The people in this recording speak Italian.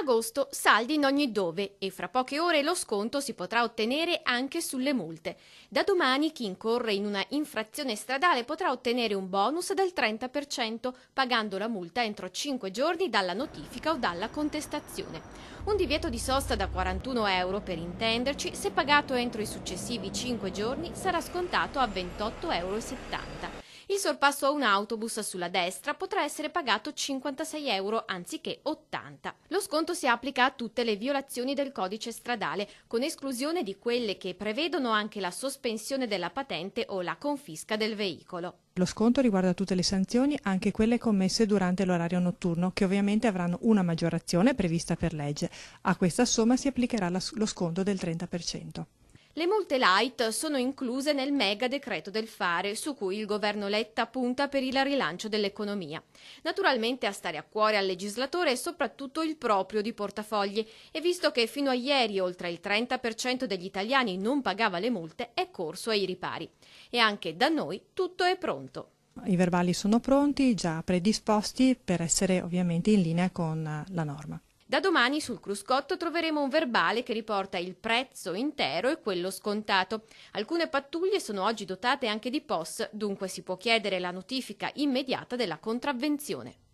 Agosto, saldi in ogni dove e fra poche ore lo sconto si potrà ottenere anche sulle multe. Da domani chi incorre in una infrazione stradale potrà ottenere un bonus del 30% pagando la multa entro 5 giorni dalla notifica o dalla contestazione. Un divieto di sosta da 41 euro per intenderci, se pagato entro i successivi 5 giorni sarà scontato a 28,70 euro. Il sorpasso a un autobus sulla destra potrà essere pagato 56 euro anziché 80. Lo sconto si applica a tutte le violazioni del codice stradale, con esclusione di quelle che prevedono anche la sospensione della patente o la confisca del veicolo. Lo sconto riguarda tutte le sanzioni, anche quelle commesse durante l'orario notturno, che ovviamente avranno una maggiorazione prevista per legge. A questa somma si applicherà lo sconto del 30%. Le multe light sono incluse nel mega decreto del fare su cui il governo Letta punta per il rilancio dell'economia. Naturalmente a stare a cuore al legislatore è soprattutto il proprio di portafogli e visto che fino a ieri oltre il 30% degli italiani non pagava le multe è corso ai ripari. E anche da noi tutto è pronto. I verbali sono pronti, già predisposti per essere ovviamente in linea con la norma. Da domani sul cruscotto troveremo un verbale che riporta il prezzo intero e quello scontato. Alcune pattuglie sono oggi dotate anche di POS, dunque si può chiedere la notifica immediata della contravvenzione.